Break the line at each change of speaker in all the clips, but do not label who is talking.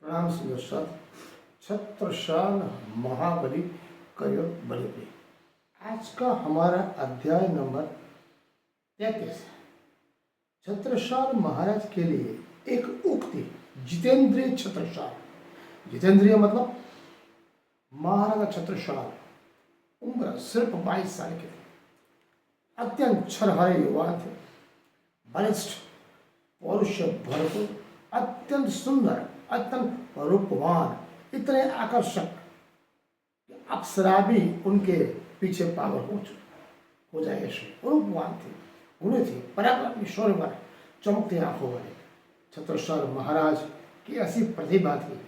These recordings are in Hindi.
प्रणाम श्री सत छत्रसाल महाबली कयो बलिपे। आज का हमारा अध्याय नंबर 33 छत्रसाल महाराज के लिए एक उक्ति। जितेंद्रिय छत्रसाल, जितेंद्रिय मतलब महाराजा छत्रसाल उम्र सिर्फ 22 साल के थे। अत्यंत छरहरे युवा थे, बलिष्ठ, पौरुष भरपूर, अत्यंत सुंदर, अत्यंत रूपवान, इतने आकर्षक कि अप्सरा भी उनके पीछे पागल हो जाए ऐसे रूपवान थे, गुणी थे, पराक्रमी, शौर्यवान, चमकती आंखों वाले। छत्रसाल महाराज की ऐसी प्रतिभा थी,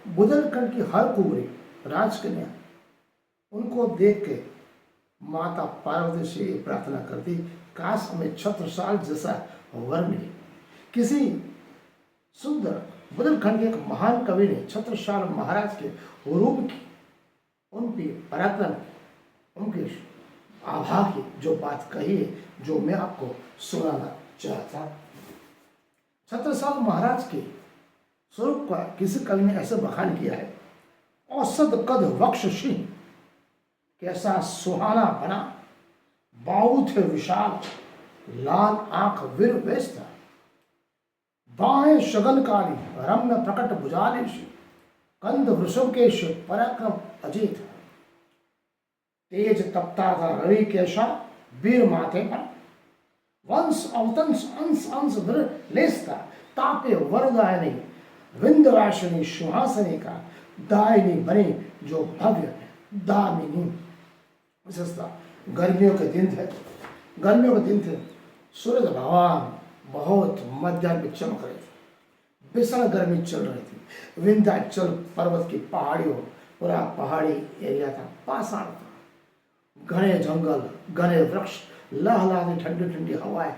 बुंदेलखंड की हर कुंवरी राजकन्या उनको देख के माता पार्वती से प्रार्थना करती, काश हमें छत्रसाल जैसा वर मिले। किसी सुंदर बुंदेलखंड के एक महान कवि ने छत्रसाल महाराज के रूप की, उनके पराक्रम की, उनके आभा की जो बात कही है, जो मैं आपको सुनाना चाहता। छत्रसाल महाराज के स्वरूप का किसी कवि ने ऐसे बखान किया है, औसत कद वक्ष सिंह, कैसा सुहाना बना, बाहु थे विशाल, लाल आंख वीर वेश था, बाहें शगनकारी, रम्य प्रकट भुजालेश, कंद वृषभकेश, पराक्रम अजीत, तेज तपता था रवि केशा, वीर माथे पर, वंश अवतंश अंश अंश लेसता, तापे वरदायनी, विंध्यवासिनी सिंहासनी का दायनी बने जो भव्य दामिनी। विशेषता गर्मियों के दिन थे, गर्मियों के दिन थे, सूरज भगवान बहुत मध्याह्न में चमक रहे थे, भीषण गर्मी चल रही थी। विंध्याचल पर्वत की पहाड़ियों, पूरा पहाड़ी एरिया था, पाषाण था, घने जंगल, घने वृक्ष, लहलहाती ठंडी ठंडी हवाएं,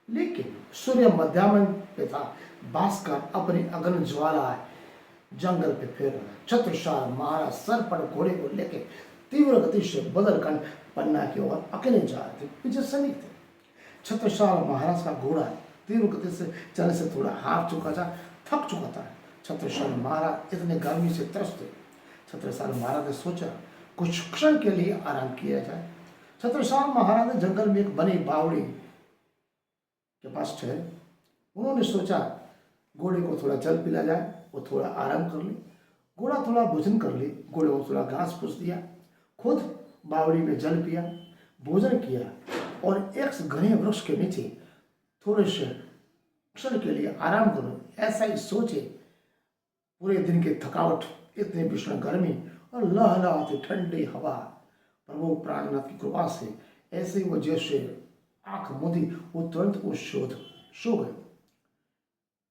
लेकिन सूर्य मध्याह्न पे था। भास्कर अपनी अग्नि ज्वाला जंगल पे फेर रहा। छत्रसाल महाराज सर पर घोड़े को लेके तीव्र गति से बुंदेलखंड पन्ना की ओर अकेले जा रहे थे, पीछे सैनिक थे। छत्रसाल महाराज का घोड़ा तीव्र गति से चलने से थोड़ा हार चुका था, थक चुका था। छत्रसाल महाराज इतने गर्मी से त्रस्त थे। छत्रसाल महाराज ने सोचा कुछ क्षण के लिए आराम किया जाए। छत्रसाल महाराज ने जंगल में एक बनी बावड़ी के पास ठहरे। उन्होंने सोचा घोड़े को थोड़ा जल पिला जाए, वो थोड़ा आराम कर ले। घोड़ा थोड़ा भोजन कर ले, घोड़े को थोड़ा घास फूस दिया, खुद बावड़ी में जल पिया, भोजन किया और एक घने वृक्ष के नीचे थोड़े से क्षण के लिए आराम करो, ऐसा ही सोचे। पूरे दिन की थकावट, इतनी भीषण गर्मी और लहलहाती ठंडी हवा, प्रभु प्राणनाथ की कृपा से ऐसे ही वो जैसे आंख मूंदी, वो तुरंत वो सो गए।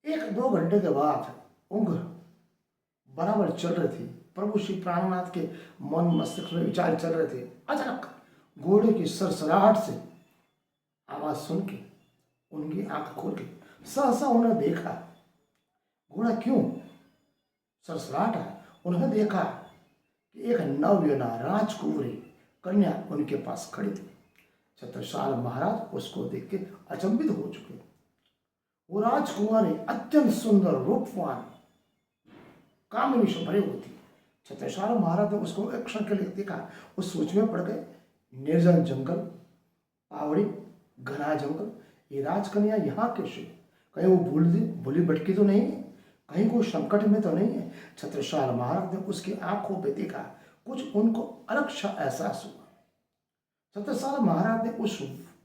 1-2 घंटे के बाद ऊँघ बराबर चल रही थी। प्रभु श्री प्राणनाथ के मन मस्तिष्क में विचार चल रहे थे। अचानक घोड़े की सरसराहट से आवाज सुन के उनकी आंख खोल के सहसा उन्हें देखा। घोड़ा क्यों सरसराहट है? उन्होंने देखा कि एक नवविवाह राजकुमारी कन्या उनके पास खड़ी थी। छत्रसाल महाराज उसको देख के अचंभित हो चुके। वो राजकुमारी अत्यंत सुंदर, रूपवान, कामिनी से भरी हुई थी। छत्रसाल महाराज ने उसको एक क्षण के लिए देखा, उस सोच में पड़ गए। निर्जन जंगल, पहाड़ी, घना जंगल, ये राजकन्या यहाँ कैसे? कहीं वो भूली भटकी तो नहीं है? कहीं कोई संकट में तो नहीं है? छत्रसाल महाराज ने उसकी आंखों पे देखा, कुछ उनको अलग सा एहसास हुआ। छत्रसाल महाराज ने उस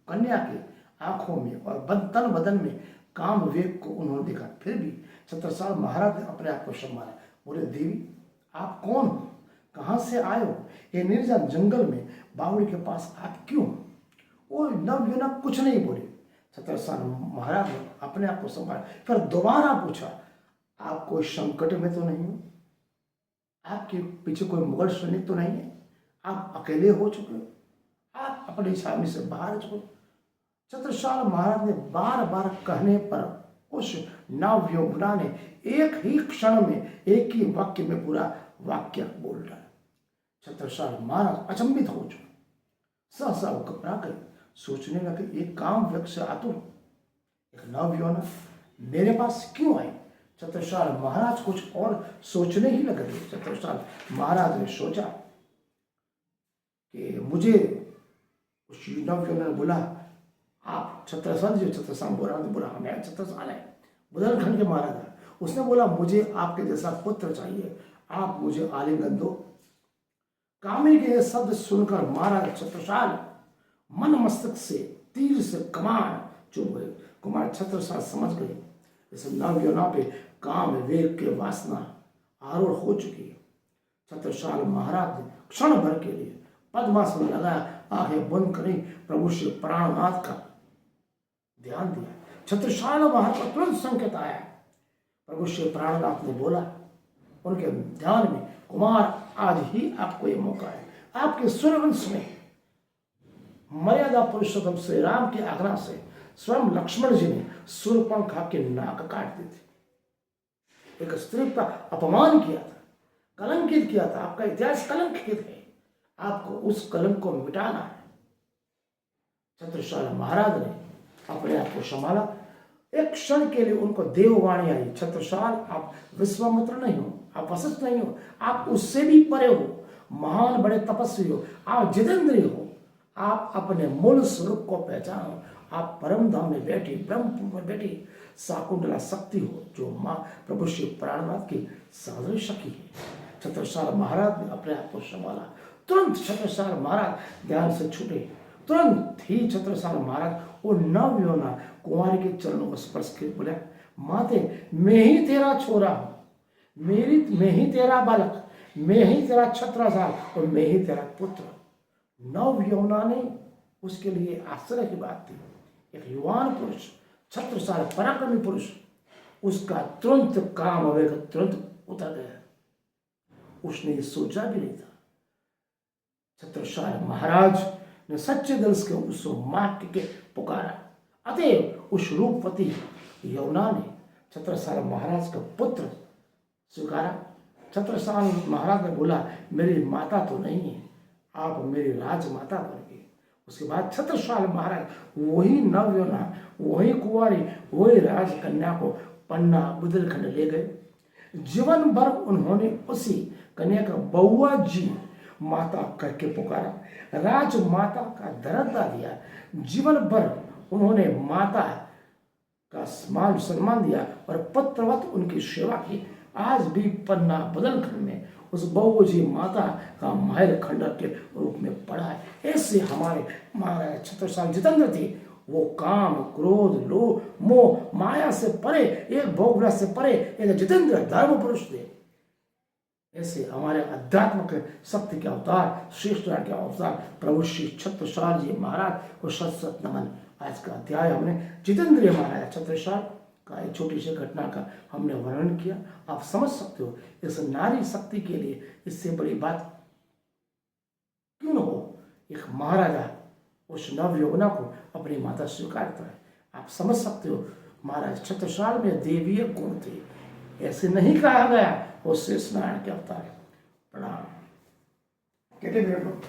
कन्या की आंखों में और तन बदन में काम वेग को उन्होंने देखा। फिर भी छत्रसाल महाराज ने अपने आप को संभाला। बोले, देवी आप कौन हो? कहाँ से आए हो? ये निर्जन जंगल में बावड़ी के पास आप क्यों? वो नवयुवक कुछ नहीं बोले। छत्रसाल महाराज ने अपने आप को संभाला, फिर दोबारा पूछा, आप कोई संकट में तो नहीं हो? आपके पीछे कोई मुगल सैनिक तो नहीं है? आप अकेले हो चुके हो? आप अपनी छावनी से बाहर चुके? छत्रसाल महाराज ने बार बार कहने पर उस नवयुवना ने एक ही क्षण में एक ही वाक्य में पूरा वाक्य बोल डाला। छत्रसाल महाराज अचंभित हो चुके। सहसा वो घबरा कर सोचने लगे, एक काम व्यक्त से आतुर एक नवयुवना मेरे पास क्यों आई? छत्रसाल महाराज कुछ और सोचने ही लगे थे। छत्रसाल महाराज ने सोचा कि मुझे उस नवयुवक ने बोला, आप छत्रसाल जी, छत्रसाल बोला मैं छत्रसाल है, बुंदेलखंड के महाराज है। उसने बोला मुझे आपके जैसा पुत्र चाहिए, आप मुझे आलिंगन दो। कामी के शब्द सुनकर महाराज छत्रसाल मन मस्तक से तीर से कमान चुभ गए। कुमार छत्रसाल समझ गए इस नवयुवना पे काम वेग के वासना आरूढ़ हो चुकी है। छत्रसाल महाराज ने क्षण भर के लिए पद्मासन लगाया, आंखें बंद करी, प्रभु श्री प्राणनाथ का ध्यान दिया। छत्रसाल महाराज का तुरंत संकेत आया। प्रभु श्री प्राणनाथ ने बोला उनके ध्यान में, कुमार आज ही आपको ये मौका है। आपके सूर्यवंश में मर्यादा पुरुषोत्तम श्री राम की आज्ञा से स्वयं लक्ष्मण जी ने सूर्यपंख आपके नाक काट दी थी। एक स्त्री का अपमान किया था, कलंकित किया था, आपका इतिहास कलंकित है, आपको उस कलंक को मिटाना है। छत्रसाल महाराज ने अपने आप को संभाला। एक क्षण के लिए उनको देववाणी आई, छत्रसाल आप विश्वामित्र नहीं हो, आप वशिष्ठ नहीं हो, आप उससे भी परे हो, महान बड़े तपस्वी हो, आप जितेंद्रिय हो, आप अपने मूल स्वरूप को पहचानो, आप परम धाम में बैठी, ब्रह्मपुर में बैठी शाकुंतला शक्ति हो, जो माँ प्रभु श्री प्राणनाथ की साधु सखी है। छत्रसाल महाराज ने अपने आप को संभाला। तुरंत छत्रसाल महाराज ध्यान से छूटे। तुरंत ही छत्रसाल महाराज वो नवयुवना कुंवारी के चरणों को स्पर्श कर बोले, माते मैं ही तेरा छोरा हूं, मैं ही तेरा बालक, मैं ही तेरा छत्रसाल और मैं ही तेरा पुत्र। नवयुवना ने उसके लिए आश्चर्य की बात थी। एक युवान पुरुष, छत्रसाल पराक्रमी पुरुष, उसका तुरंत काम वेग तुरंत उतर गया। उसने ये सोचा भी नहीं था। छत्रसाल महाराज ने सच्चे दिल से उसको मां के पुकारा। अतएव उस रूपवती यमुना ने छत्रसाल महाराज का पुत्र स्वीकारा। छत्रसाल महाराज ने बोला, मेरी माता तो नहीं है, आप मेरी राजमाता बन गई। उसके बाद छत्रसाल महाराज वही नवयुवना, वही कुंवारी, वही राजकन्या को पन्ना बुंदेलखंड ले गए। जीवन भर उन्होंने उसी कन्या का बउआ जी माता करके पुकारा, राजमाता का दर्जा दिया। जीवन भर उन्होंने माता का सम्मान दिया और पत्रवत उनकी सेवा की। आज भी पन्ना बुंदेलखंड में उस बउजी माता का महल खंडर के रूप में पड़ा है। ऐसे हमारे महाराज छत्रसाल जितेंद्र थे। वो काम, क्रोध, लोभ, मोह, माया से परे, एक भोगविलास से परे एक जितेंद्र धर्म पुरुष थे। ऐसे हमारे अध्यात्म शक्ति के अवतार, श्रेष्ठ के अवतार प्रभु श्री छत्रसाल जी महाराज को सत सत नमन। आज का अध्याय हमने जितेंद्रिय महाराज छत्रसाल का एक छोटी सी घटना का हमने वर्णन किया। आप समझ सकते हो इस नारी शक्ति के लिए इससे बड़ी बात क्यों न हो। एक महाराजा उस नवयुवना को अपनी माता स्वीकारता है। आप समझ सकते हो महाराज छत्रसाल में देवीय गुण थे। ऐसे नहीं कहा गया वो शेष नारायण के अवतार। प्रणाम। कितने मिनट